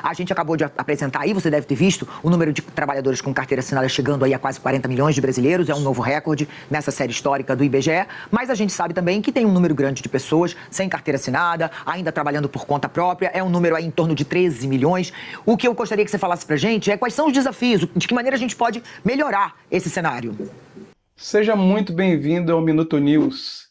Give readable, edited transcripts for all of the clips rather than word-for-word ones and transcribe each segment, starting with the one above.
A gente acabou de apresentar aí, você deve ter visto, o número de trabalhadores com carteira assinada chegando aí a quase 40 milhões de brasileiros, é um novo recorde nessa série histórica do IBGE, mas a gente sabe também que tem um número grande de pessoas sem carteira assinada, ainda trabalhando por conta própria, é um número aí em torno de 13 milhões. O que eu gostaria que você falasse pra gente é quais são os desafios, de que maneira a gente pode melhorar esse cenário. Seja muito bem-vindo ao Minuto News.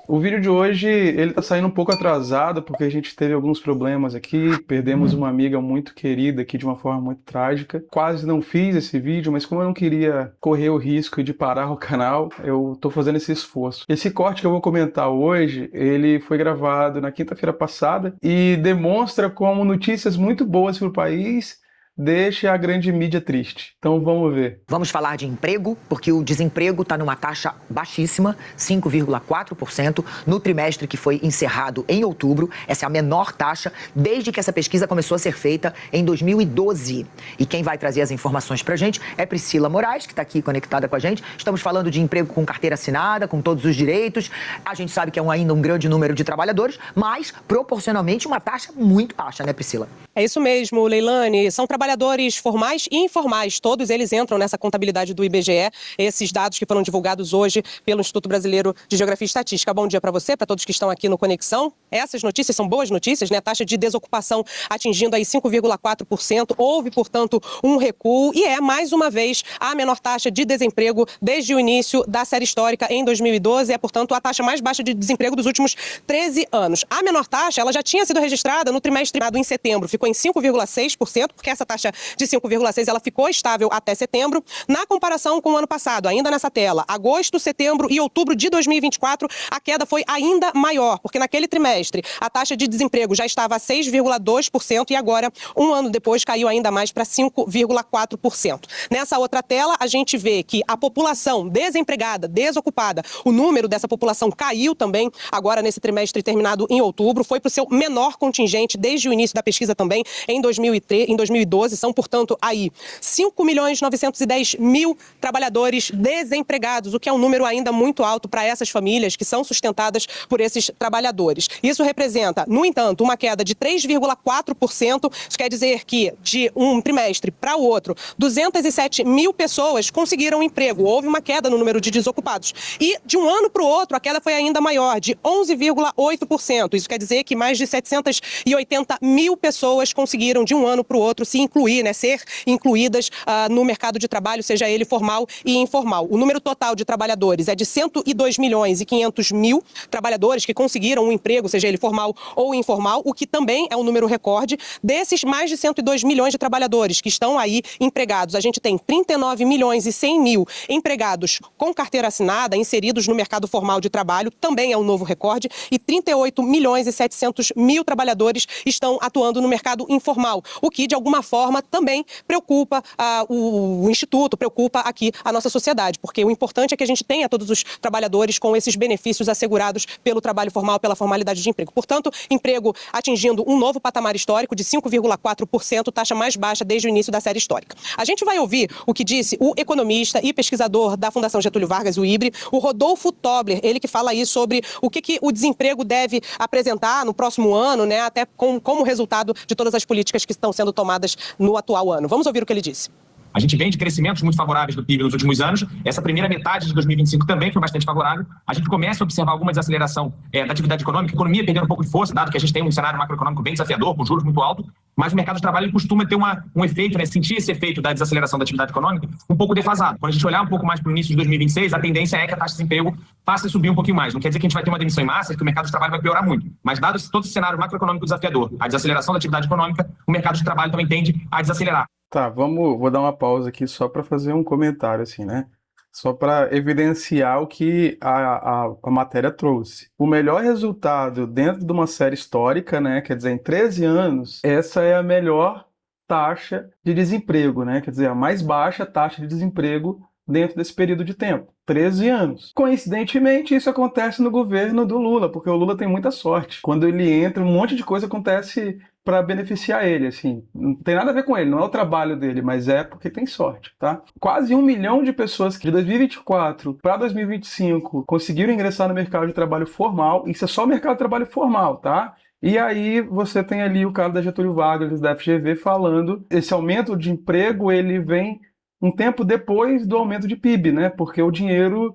O vídeo de hoje, ele tá saindo um pouco atrasado porque a gente teve alguns problemas aqui, perdemos uma amiga muito querida aqui de uma forma muito trágica. Quase não fiz esse vídeo, mas como eu não queria correr o risco de parar o canal, eu tô fazendo esse esforço. Esse corte que eu vou comentar hoje, ele foi gravado na quinta-feira passada e demonstra como notícias muito boas para o país deixa a grande mídia triste. Então vamos ver. Vamos falar de emprego, porque o desemprego está numa taxa baixíssima, 5,4%, no trimestre que foi encerrado em outubro. Essa é a menor taxa desde que essa pesquisa começou a ser feita em 2012. E quem vai trazer as informações para a gente é Priscila Moraes, que está aqui conectada com a gente. Estamos falando de emprego com carteira assinada, com todos os direitos. A gente sabe que é ainda um grande número de trabalhadores, mas proporcionalmente uma taxa muito baixa, né, Priscila? É isso mesmo, Leilane. São trabalhadores formais e informais. Todos eles entram nessa contabilidade do IBGE. Esses dados que foram divulgados hoje pelo Instituto Brasileiro de Geografia e Estatística. Bom dia para você, para todos que estão aqui no Conexão. Essas notícias são boas notícias, né? A taxa de desocupação atingindo aí 5,4%. Houve, portanto, um recuo e é, mais uma vez, a menor taxa de desemprego desde o início da série histórica em 2012. É, portanto, a taxa mais baixa de desemprego dos últimos 13 anos. A menor taxa, ela já tinha sido registrada no trimestre em setembro. Ficou em 5,6%, porque essa taxa de 5,6% ela ficou estável até setembro. Na comparação com o ano passado, ainda nessa tela, agosto, setembro e outubro de 2024, a queda foi ainda maior, porque naquele trimestre a taxa de desemprego já estava a 6,2% e agora, um ano depois, caiu ainda mais para 5,4%. Nessa outra tela, a gente vê que a população desempregada, desocupada, o número dessa população caiu também agora nesse trimestre terminado em outubro, foi para o seu menor contingente desde o início da pesquisa também, em 2012, são, portanto, aí 5.910.000 trabalhadores desempregados, o que é um número ainda muito alto para essas famílias que são sustentadas por esses trabalhadores. Isso representa, no entanto, uma queda de 3,4%, isso quer dizer que de um trimestre para o outro, 207 mil pessoas conseguiram um emprego, houve uma queda no número de desocupados. E de um ano para o outro, a queda foi ainda maior, de 11,8%, isso quer dizer que mais de 780 mil pessoas conseguiram de um ano para o outro se incluir, né, ser incluídas no mercado de trabalho, seja ele formal e informal. O número total de trabalhadores é de 102 milhões e 500 mil trabalhadores que conseguiram um emprego, seja ele formal ou informal, o que também é um número recorde. Desses mais de 102 milhões de trabalhadores que estão aí empregados, a gente tem 39 milhões e 100 mil empregados com carteira assinada, inseridos no mercado formal de trabalho, também é um novo recorde, e 38 milhões e 700 mil trabalhadores estão atuando no mercado informal, o que de alguma forma também preocupa o Instituto, preocupa aqui a nossa sociedade, porque o importante é que a gente tenha todos os trabalhadores com esses benefícios assegurados pelo trabalho formal, pela formalidade de emprego. Portanto, emprego atingindo um novo patamar histórico de 5,4%, taxa mais baixa desde o início da série histórica. A gente vai ouvir o que disse o economista e pesquisador da Fundação Getúlio Vargas, o IBRE, o Rodolfo Tobler, ele que fala aí sobre o que o desemprego deve apresentar no próximo ano, né, até como resultado de todas as políticas que estão sendo tomadas no atual ano. Vamos ouvir o que ele disse. A gente vem de crescimentos muito favoráveis do PIB nos últimos anos. Essa primeira metade de 2025 também foi bastante favorável. A gente começa a observar alguma desaceleração da atividade econômica, a economia perdendo um pouco de força, dado que a gente tem um cenário macroeconômico bem desafiador, com juros muito altos, mas o mercado de trabalho costuma ter um efeito, né, sentir esse efeito da desaceleração da atividade econômica um pouco defasado. Quando a gente olhar um pouco mais para o início de 2026, a tendência é que a taxa de desemprego passe a subir um pouquinho mais. Não quer dizer que a gente vai ter uma demissão em massa, que o mercado de trabalho vai piorar muito. Mas dado todo esse cenário macroeconômico desafiador, a desaceleração da atividade econômica, o mercado de trabalho também tende a desacelerar. Tá, vou dar uma pausa aqui só para fazer um comentário, assim, né? Só para evidenciar o que a matéria trouxe. O melhor resultado dentro de uma série histórica, né? Quer dizer, em 13 anos, essa é a melhor taxa de desemprego, né? Quer dizer, a mais baixa taxa de desemprego dentro desse período de tempo. 13 anos. Coincidentemente, isso acontece no governo do Lula, porque o Lula tem muita sorte. Quando ele entra, um monte de coisa acontece para beneficiar ele, assim. Não tem nada a ver com ele, não é o trabalho dele, mas é porque tem sorte, tá? Quase 1 milhão de pessoas que de 2024 para 2025 conseguiram ingressar no mercado de trabalho formal. Isso é só o mercado de trabalho formal, tá? E aí você tem ali o cara da Getúlio Vargas, da FGV, falando esse aumento de emprego, ele vem um tempo depois do aumento de PIB, né? Porque o dinheiro,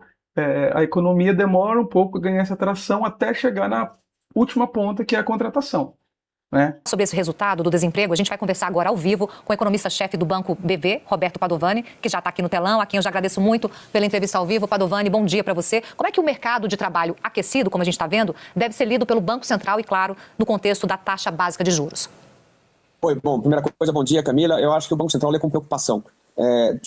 a economia demora um pouco a ganhar essa tração até chegar na última ponta, que é a contratação, né? Sobre esse resultado do desemprego, a gente vai conversar agora ao vivo com o economista-chefe do Banco BV, Roberto Padovani, que já está aqui no telão, a quem eu já agradeço muito pela entrevista ao vivo. Padovani, bom dia para você. Como é que o mercado de trabalho aquecido, como a gente está vendo, deve ser lido pelo Banco Central e, claro, no contexto da taxa básica de juros? Oi, bom, primeira coisa, bom dia, Camila. Eu acho que o Banco Central lê com preocupação.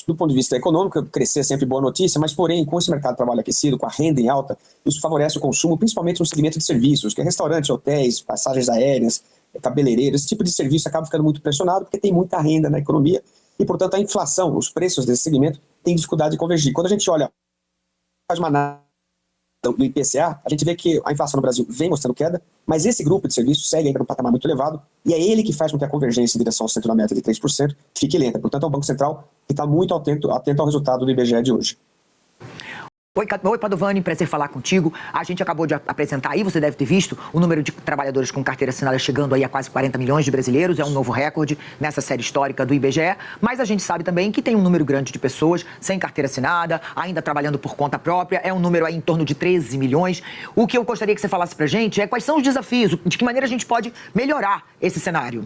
Do ponto de vista econômico, crescer é sempre boa notícia, mas, porém, com esse mercado de trabalho aquecido, com a renda em alta, isso favorece o consumo, principalmente no segmento de serviços, que é restaurantes, hotéis, passagens aéreas, cabeleireiros, esse tipo de serviço acaba ficando muito pressionado porque tem muita renda na economia e, portanto, a inflação, os preços desse segmento têm dificuldade de convergir. Quando a gente olha, faz uma análise do IPCA, a gente vê que a inflação no Brasil vem mostrando queda, mas esse grupo de serviços segue ainda num patamar muito elevado e é ele que faz com que a convergência em direção ao centro da meta de 3% fique lenta. Portanto, é o Banco Central que está muito atento ao resultado do IBGE de hoje. Oi, Padovani, prazer falar contigo. A gente acabou de apresentar aí, você deve ter visto, o número de trabalhadores com carteira assinada chegando aí a quase 40 milhões de brasileiros, é um novo recorde nessa série histórica do IBGE, mas a gente sabe também que tem um número grande de pessoas sem carteira assinada, ainda trabalhando por conta própria, é um número aí em torno de 13 milhões. O que eu gostaria que você falasse pra gente é quais são os desafios, de que maneira a gente pode melhorar esse cenário.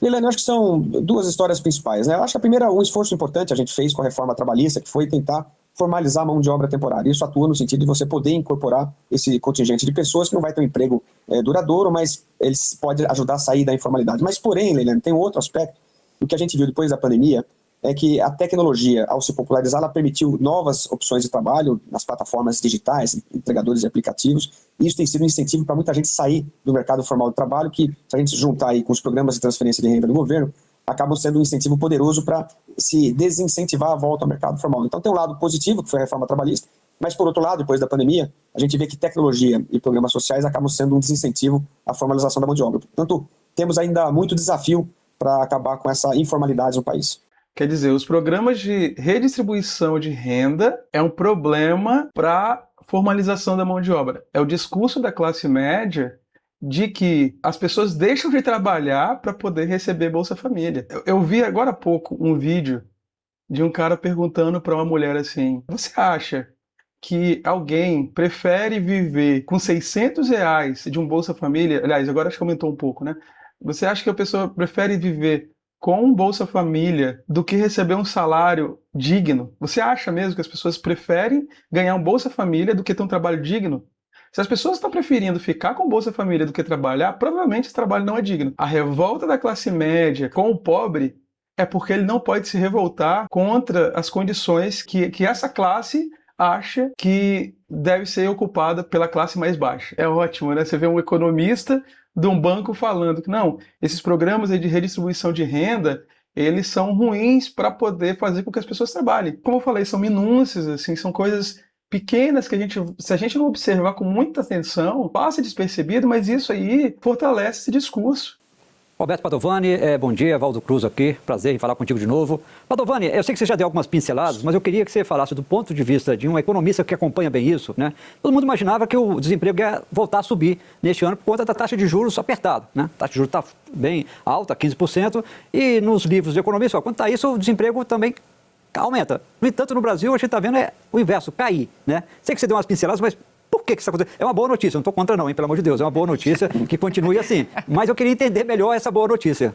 Leilani, eu acho que são duas histórias principais, né? Eu acho que a primeira, um esforço importante a gente fez com a reforma trabalhista, que foi tentar formalizar a mão de obra temporária. Isso atua no sentido de você poder incorporar esse contingente de pessoas que não vai ter um emprego duradouro, mas eles podem ajudar a sair da informalidade. Mas, porém, Leilani, tem um outro aspecto. O que a gente viu depois da pandemia é que a tecnologia, ao se popularizar, ela permitiu novas opções de trabalho nas plataformas digitais, entregadores de aplicativos, e isso tem sido um incentivo para muita gente sair do mercado formal de trabalho, que, se a gente juntar aí com os programas de transferência de renda do governo, acabam sendo um incentivo poderoso para se desincentivar a volta ao mercado formal. Então tem um lado positivo, que foi a reforma trabalhista, mas por outro lado, depois da pandemia, a gente vê que tecnologia e programas sociais acabam sendo um desincentivo à formalização da mão de obra. Portanto, temos ainda muito desafio para acabar com essa informalidade no país. Quer dizer, os programas de redistribuição de renda é um problema para formalização da mão de obra. É o discurso da classe média de que as pessoas deixam de trabalhar para poder receber Bolsa Família. Eu vi agora há pouco um vídeo de um cara perguntando para uma mulher assim: você acha que alguém prefere viver com R$600 de um Bolsa Família? Aliás, agora acho que aumentou um pouco, né? Você acha que a pessoa prefere viver com um Bolsa Família do que receber um salário digno? Você acha mesmo que as pessoas preferem ganhar um Bolsa Família do que ter um trabalho digno? Se as pessoas estão preferindo ficar com Bolsa Família do que trabalhar, provavelmente esse trabalho não é digno. A revolta da classe média com o pobre é porque ele não pode se revoltar contra as condições que essa classe acha que deve ser ocupada pela classe mais baixa. É ótimo, né? Você vê um economista de um banco falando que não, esses programas aí de redistribuição de renda, eles são ruins para poder fazer com que as pessoas trabalhem. Como eu falei, são minúcias, assim, são coisas pequenas que se a gente não observar com muita atenção, passa despercebido, mas isso aí fortalece esse discurso. Roberto Padovani, bom dia, Valdo Cruz aqui, prazer em falar contigo de novo. Padovani, eu sei que você já deu algumas pinceladas, mas eu queria que você falasse do ponto de vista de um economista que acompanha bem isso, né? Todo mundo imaginava que o desemprego ia voltar a subir neste ano por conta da taxa de juros apertada, né? A taxa de juros está bem alta, 15%, e nos livros de economia, só quando está isso, o desemprego também aumenta. No entanto, no Brasil, a gente está vendo o inverso, cair, né? Sei que você deu umas pinceladas, mas por que isso aconteceu? É uma boa notícia, não estou contra não, hein, pelo amor de Deus, é uma boa notícia que continue assim. Mas eu queria entender melhor essa boa notícia.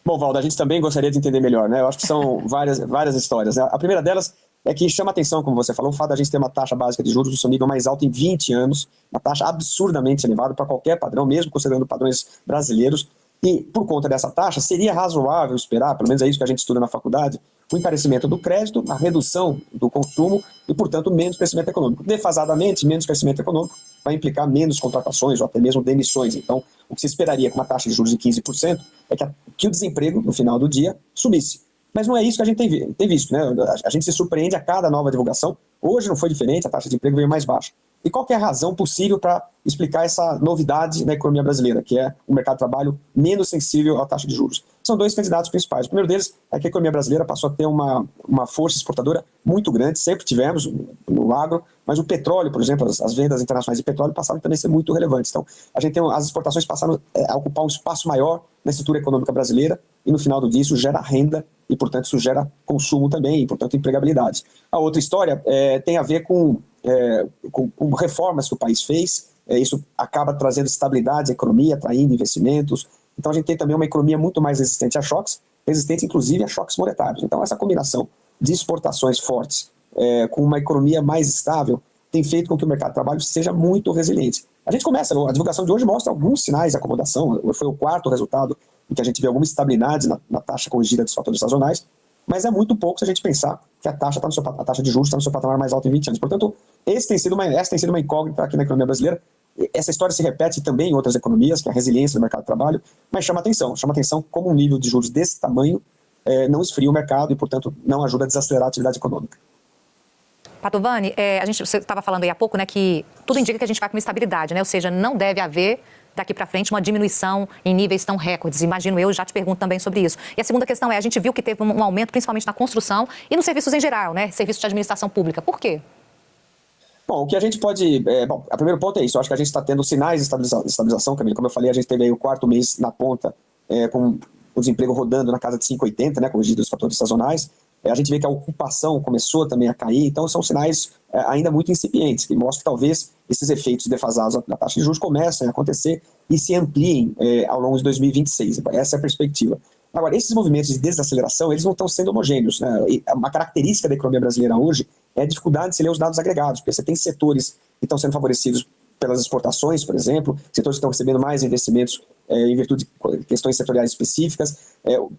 Bom, Valdo, a gente também gostaria de entender melhor, né? Eu acho que são várias histórias, né? A primeira delas é que chama atenção, como você falou, o fato da gente ter uma taxa básica de juros no seu nível mais alto em 20 anos, uma taxa absurdamente elevada para qualquer padrão, mesmo considerando padrões brasileiros. E, por conta dessa taxa, seria razoável esperar, pelo menos é isso que a gente estuda na faculdade, o encarecimento do crédito, a redução do consumo e, portanto, menos crescimento econômico. Defasadamente, menos crescimento econômico vai implicar menos contratações ou até mesmo demissões. Então, o que se esperaria com uma taxa de juros de 15% é que o desemprego, no final do dia, subisse. Mas não é isso que a gente tem visto, né? A gente se surpreende a cada nova divulgação. Hoje não foi diferente, a taxa de emprego veio mais baixa. E qual que é a razão possível para explicar essa novidade na economia brasileira, que é o mercado de trabalho menos sensível à taxa de juros? São dois candidatos principais. O primeiro deles é que a economia brasileira passou a ter uma força exportadora muito grande, sempre tivemos no agro, mas o petróleo, por exemplo, as vendas internacionais de petróleo passaram também a ser muito relevantes. Então, a gente tem as exportações passaram a ocupar um espaço maior na estrutura econômica brasileira e no final do dia isso gera renda e, portanto, isso gera consumo também e, portanto, empregabilidade. A outra história tem a ver com reformas que o país fez, isso acaba trazendo estabilidade à economia, atraindo investimentos. Então a gente tem também uma economia muito mais resistente a choques, resistente inclusive a choques monetários. Então essa combinação de exportações fortes com uma economia mais estável tem feito com que o mercado de trabalho seja muito resiliente. A divulgação de hoje mostra alguns sinais de acomodação, foi o quarto resultado em que a gente vê alguma estabilidade na taxa corrigida dos fatores sazonais, mas é muito pouco se a gente pensar que a taxa de juros está no seu patamar mais alto em 20 anos. Portanto, essa tem sido uma incógnita aqui na economia brasileira. Essa história se repete também em outras economias, que é a resiliência do mercado de trabalho, mas chama atenção como um nível de juros desse tamanho não esfria o mercado e, portanto, não ajuda a desacelerar a atividade econômica. Padovani, você estava falando aí há pouco, né, que tudo indica que a gente vai com estabilidade, né? Ou seja, não deve haver daqui para frente uma diminuição em níveis tão recordes. Imagino eu, já te pergunto também sobre isso. E a segunda questão a gente viu que teve um aumento principalmente na construção e nos serviços em geral, né? Serviços de administração pública. Por quê? Bom, o que a gente pode... o primeiro ponto é isso. Eu acho que a gente está tendo sinais de estabilização, Camila. Como eu falei, a gente teve aí o quarto mês na ponta com o desemprego rodando na casa de 5,80, né, corrigido os fatores sazonais. A gente vê que a ocupação começou também a cair, então são sinais ainda muito incipientes, que mostram que talvez esses efeitos defasados da taxa de juros comecem a acontecer e se ampliem ao longo de 2026. Essa é a perspectiva. Agora, esses movimentos de desaceleração, eles não estão sendo homogêneos, né? Uma característica da economia brasileira hoje é a dificuldade de se ler os dados agregados, porque você tem setores que estão sendo favorecidos pelas exportações, por exemplo, setores que estão recebendo mais investimentos em virtude de questões setoriais específicas.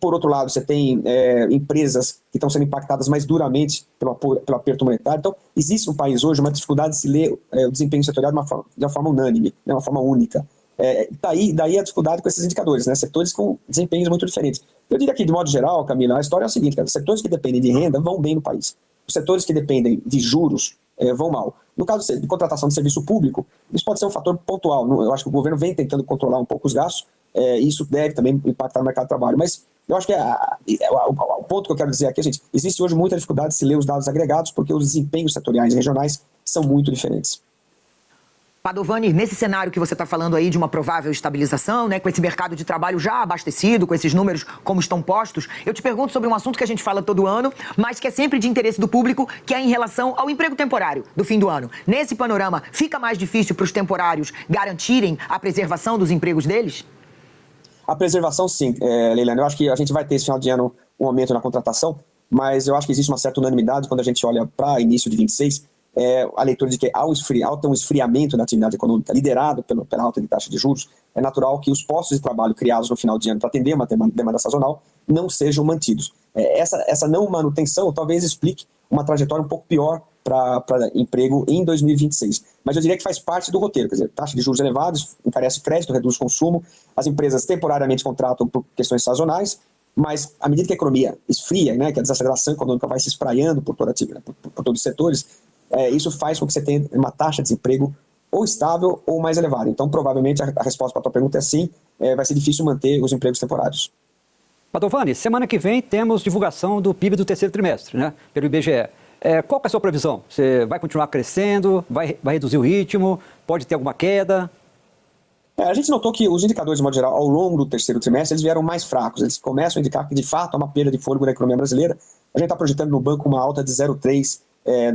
Por outro lado, você tem empresas que estão sendo impactadas mais duramente pelo aperto monetário. Então, existe no país hoje uma dificuldade de se ler o desempenho setorial de uma forma unânime, de uma forma única. Daí a dificuldade com esses indicadores, né? Setores com desempenhos muito diferentes. Eu diria que, de modo geral, Camila, a história é a seguinte, cara, setores que dependem de renda vão bem no país. Os setores que dependem de juros vão mal. No caso de contratação de serviço público, isso pode ser um fator pontual. Eu acho que o governo vem tentando controlar um pouco os gastos, e isso deve também impactar no mercado de trabalho. Mas eu acho que o ponto que eu quero dizer aqui é o seguinte: existe hoje muita dificuldade de se ler os dados agregados, porque os desempenhos setoriais e regionais são muito diferentes. Padovani, nesse cenário que você está falando aí de uma provável estabilização, né, com esse mercado de trabalho já abastecido, com esses números como estão postos, eu te pergunto sobre um assunto que a gente fala todo ano, mas que é sempre de interesse do público, que é em relação ao emprego temporário do fim do ano. Nesse panorama, fica mais difícil para os temporários garantirem a preservação dos empregos deles? A preservação, sim, Leilane. Eu acho que a gente vai ter esse final de ano um aumento na contratação, mas eu acho que existe uma certa unanimidade quando a gente olha para início de 26, a leitura de que ao ter um esfriamento da atividade econômica liderado pela alta de taxa de juros, é natural que os postos de trabalho criados no final de ano para atender uma demanda sazonal não sejam mantidos. Essa não manutenção talvez explique uma trajetória um pouco pior para emprego em 2026. Mas eu diria que faz parte do roteiro, quer dizer, taxa de juros elevados, encarece crédito, reduz consumo, as empresas temporariamente contratam por questões sazonais, mas à medida que a economia esfria, né, que a desaceleração econômica vai se espraiando por todos os setores, isso faz com que você tenha uma taxa de desemprego ou estável ou mais elevada. Então, provavelmente, a resposta para a tua pergunta é sim, vai ser difícil manter os empregos temporários. Padovani, semana que vem temos divulgação do PIB do terceiro trimestre, né, pelo IBGE. Qual que é a sua previsão? Você vai continuar crescendo? Vai reduzir o ritmo? Pode ter alguma queda? A gente notou que os indicadores, de modo geral, ao longo do terceiro trimestre, eles vieram mais fracos. Eles começam a indicar que, de fato, há uma perda de fôlego na economia brasileira. A gente está projetando no banco uma alta de 0,3%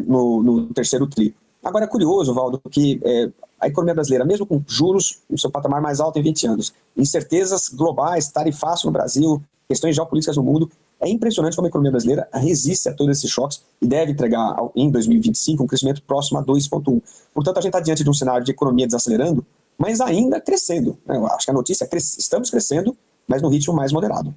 no terceiro tri. Agora é curioso, Valdo, que a economia brasileira, mesmo com juros no seu patamar mais alto em 20 anos, incertezas globais, tarifaço no Brasil, questões geopolíticas no mundo, é impressionante como a economia brasileira resiste a todos esses choques e deve entregar em 2025 um crescimento próximo a 2,1%. Portanto, a gente está diante de um cenário de economia desacelerando, mas ainda crescendo. Eu acho que a notícia é estamos crescendo, mas no ritmo mais moderado.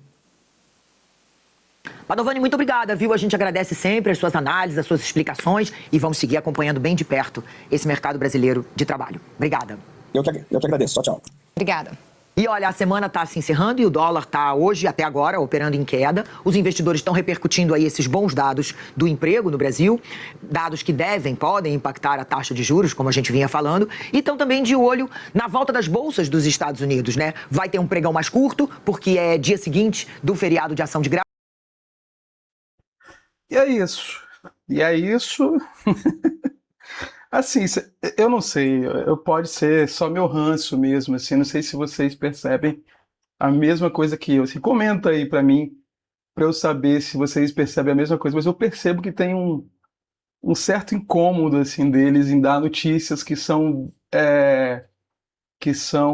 Padovani, muito obrigada, viu? A gente agradece sempre as suas análises, as suas explicações e vamos seguir acompanhando bem de perto esse mercado brasileiro de trabalho. Obrigada. Eu que agradeço. Tchau, tchau. Obrigada. E olha, a semana está se encerrando e o dólar está hoje, até agora, operando em queda. Os investidores estão repercutindo aí esses bons dados do emprego no Brasil, dados que podem impactar a taxa de juros, como a gente vinha falando, e estão também de olho na volta das bolsas dos Estados Unidos, né? Vai ter um pregão mais curto, porque é dia seguinte do feriado de ação de graças. E é isso. E é isso. Assim, eu não sei, pode ser só meu ranço mesmo, assim, não sei se vocês percebem a mesma coisa que eu. Assim, comenta aí pra mim, pra eu saber se vocês percebem a mesma coisa, mas eu percebo que tem um certo incômodo, assim, deles em dar notícias que são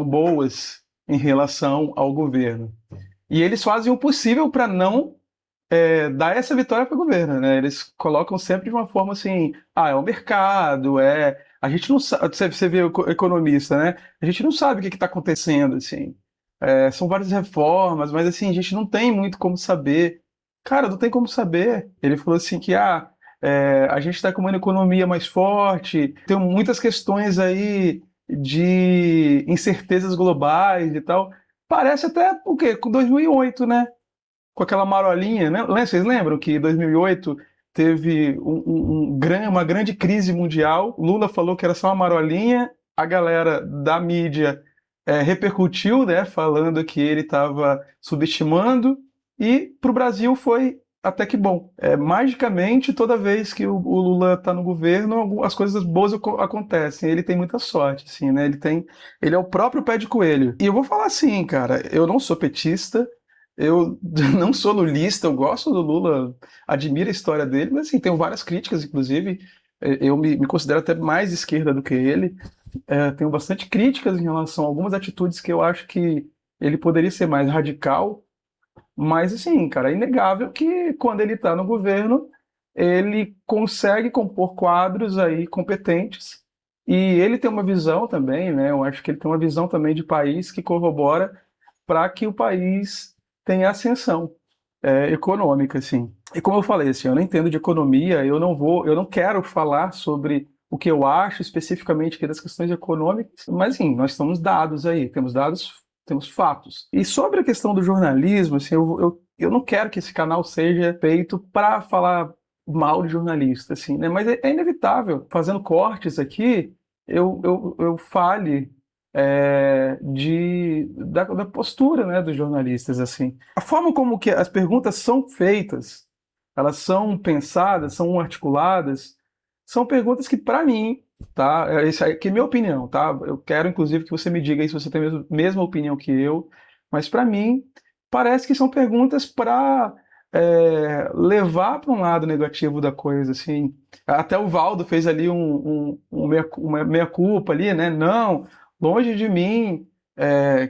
boas em relação ao governo. E eles fazem o possível para não dar essa vitória para o governo, né? Eles colocam sempre de uma forma assim, é o mercado, a gente não sabe, você vê o economista, né? A gente não sabe o que está acontecendo, assim. São várias reformas, mas assim, a gente não tem muito como saber. Cara, não tem como saber. Ele falou assim que a gente está com uma economia mais forte, tem muitas questões aí de incertezas globais e tal. Parece até o quê? Com 2008, né? Com aquela marolinha, né? Vocês lembram que em 2008 teve uma grande crise mundial, Lula falou que era só uma marolinha, a galera da mídia repercutiu, né, falando que ele estava subestimando, e para o Brasil foi até que bom. Magicamente, toda vez que o Lula está no governo, as coisas boas acontecem. Ele tem muita sorte, assim, né? Ele é o próprio pé de coelho. E eu vou falar assim, cara, eu não sou petista, eu não sou lulista, eu gosto do Lula, admiro a história dele, mas assim, tenho várias críticas, inclusive, eu me considero até mais de esquerda do que ele, tenho bastante críticas em relação a algumas atitudes que eu acho que ele poderia ser mais radical, mas assim, cara, é inegável que quando ele está no governo, ele consegue compor quadros aí competentes, e ele tem uma visão também, né, eu acho que ele tem uma visão também de país que corrobora para que o país tem ascensão econômica, assim. E como eu falei, assim, eu não entendo de economia, eu não quero falar sobre o que eu acho especificamente aqui das questões econômicas, mas sim, nós temos dados aí, temos dados, temos fatos. E sobre a questão do jornalismo, assim, eu não quero que esse canal seja feito para falar mal de jornalista, assim, né? Mas é inevitável, fazendo cortes aqui, eu fale da postura, né, dos jornalistas, assim. A forma como que as perguntas são feitas, elas são pensadas, são articuladas, são perguntas que, para mim, tá, isso aqui é minha opinião, tá? Eu quero, inclusive, que você me diga aí se você tem a mesma opinião que eu, mas, para mim, parece que são perguntas para levar para um lado negativo da coisa, assim. Até o Valdo fez ali uma meia-culpa ali, né? Não, longe de mim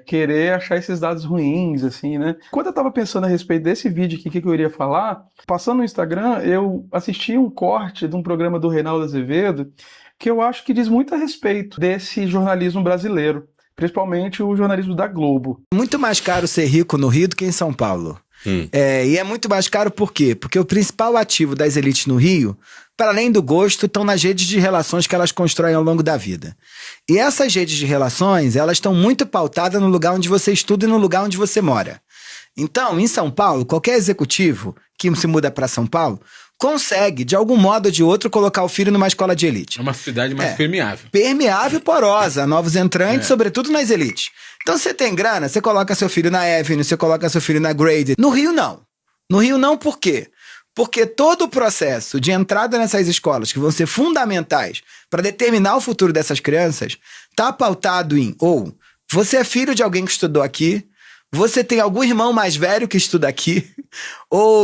querer achar esses dados ruins, assim, né? Quando eu estava pensando a respeito desse vídeo aqui, que eu iria falar, passando no Instagram, eu assisti um corte de um programa do Reinaldo Azevedo, que eu acho que diz muito a respeito desse jornalismo brasileiro, principalmente o jornalismo da Globo. Muito mais caro ser rico no Rio do que em São Paulo. E é muito mais caro por quê? Porque o principal ativo das elites no Rio, para além do gosto, estão nas redes de relações que elas constroem ao longo da vida. E essas redes de relações, elas estão muito pautadas no lugar onde você estuda e no lugar onde você mora. Então, em São Paulo, qualquer executivo que se muda para São Paulo consegue, de algum modo ou de outro, colocar o filho numa escola de elite. É uma cidade mais permeável. Permeável e porosa, novos entrantes, sobretudo nas elites. Então, você tem grana, você coloca seu filho na Avenue, você coloca seu filho na Grade. No Rio, não. No Rio, não, por quê? Porque todo o processo de entrada nessas escolas, que vão ser fundamentais para determinar o futuro dessas crianças, está pautado em, ou você é filho de alguém que estudou aqui, você tem algum irmão mais velho que estuda aqui,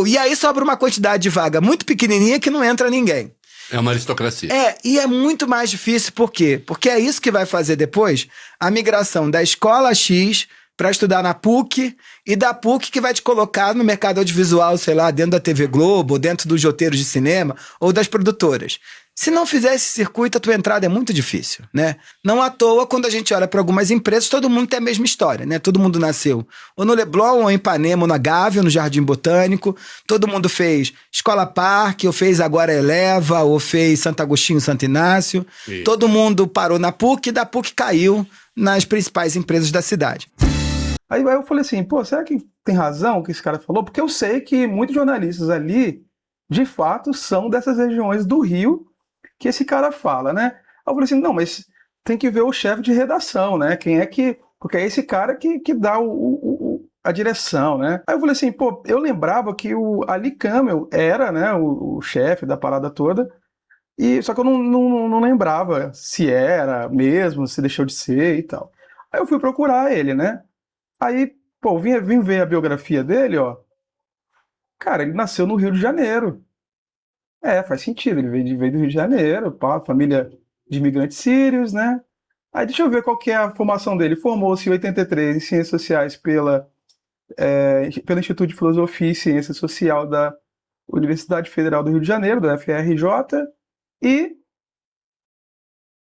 e aí sobra uma quantidade de vaga muito pequenininha que não entra ninguém. É uma aristocracia. E é muito mais difícil, por quê? Porque é isso que vai fazer depois a migração da escola X para estudar na PUC, e da PUC que vai te colocar no mercado audiovisual, sei lá, dentro da TV Globo, ou dentro dos roteiros de cinema, ou das produtoras. Se não fizer esse circuito, a tua entrada é muito difícil, né? Não à toa, quando a gente olha para algumas empresas, todo mundo tem a mesma história, né? Todo mundo nasceu ou no Leblon, ou em Ipanema, ou na Gávea, ou no Jardim Botânico. Todo mundo fez Escola Parque, ou fez agora Eleva, ou fez Santo Agostinho, Santo Inácio. Todo mundo parou na PUC, e da PUC caiu nas principais empresas da cidade. Aí eu falei assim, pô, será que tem razão o que esse cara falou? Porque eu sei que muitos jornalistas ali, de fato, são dessas regiões do Rio que esse cara fala, né? Aí eu falei assim, não, mas tem que ver o chefe de redação, né? Quem é que... Porque é esse cara que dá a direção, né? Aí eu falei assim, pô, eu lembrava que o Ali Camel era, né, o chefe da parada toda, só que eu não lembrava se era mesmo, se deixou de ser e tal. Aí eu fui procurar ele, né? Aí, pô, vim ver a biografia dele, ó. Cara, ele nasceu no Rio de Janeiro. É, faz sentido, ele veio do Rio de Janeiro, pá, família de imigrantes sírios, né? Aí deixa eu ver qual que é a formação dele. Formou-se em 83 em Ciências Sociais pelo Instituto de Filosofia e Ciência Social da Universidade Federal do Rio de Janeiro, da FRJ, e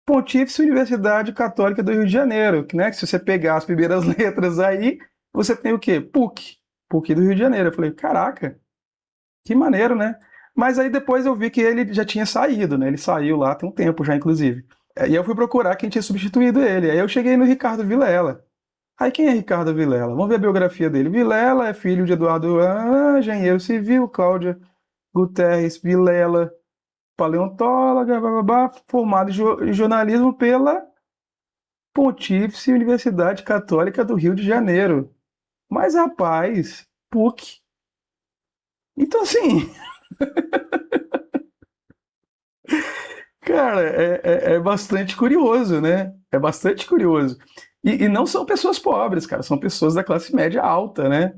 Pontífice Universidade Católica do Rio de Janeiro, né? Que se você pegar as primeiras letras aí, você tem o quê? PUC do Rio de Janeiro. Eu falei, caraca, que maneiro, né? Mas aí depois eu vi que ele já tinha saído, né? Ele saiu lá tem um tempo já, inclusive. E eu fui procurar quem tinha substituído ele. Aí eu cheguei no Ricardo Vilela. Aí quem é Ricardo Vilela? Vamos ver a biografia dele. Vilela é filho de Eduardo, engenheiro civil, Cláudia Guterres Vilela, paleontóloga, blá, blá, blá, formado em jornalismo pela Pontífice Universidade Católica do Rio de Janeiro. Mas, rapaz, PUC. Então, assim... Cara, é bastante curioso, né? É bastante curioso. E não são pessoas pobres, cara, são pessoas da classe média alta, né?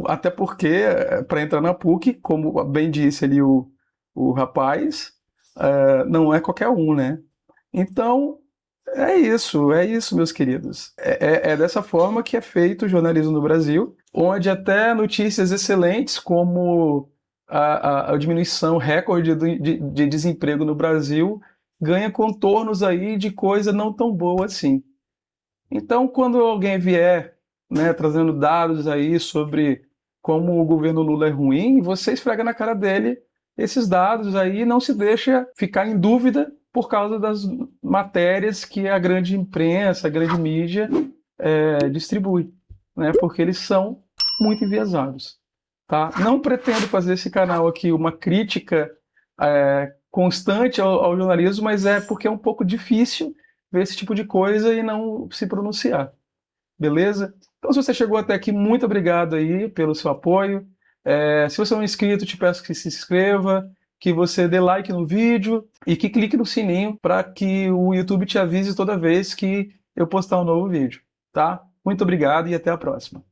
Até porque, para entrar na PUC, como bem disse ali o rapaz, não é qualquer um, né? Então, é isso, meus queridos. É dessa forma que é feito o jornalismo no Brasil, onde até notícias excelentes como a diminuição recorde de desemprego no Brasil ganha contornos aí de coisa não tão boa assim. Então, quando alguém vier, né, trazendo dados aí sobre como o governo Lula é ruim, você esfrega na cara dele esses dados aí e não se deixa ficar em dúvida por causa das matérias que a grande imprensa, a grande mídia distribui, né, porque eles são muito enviesados. Tá? Não pretendo fazer esse canal aqui uma crítica constante ao jornalismo, mas é porque é um pouco difícil ver esse tipo de coisa e não se pronunciar. Beleza? Então, se você chegou até aqui, muito obrigado aí pelo seu apoio. Se você não é inscrito, te peço que se inscreva, que você dê like no vídeo e que clique no sininho para que o YouTube te avise toda vez que eu postar um novo vídeo. Tá? Muito obrigado e até a próxima.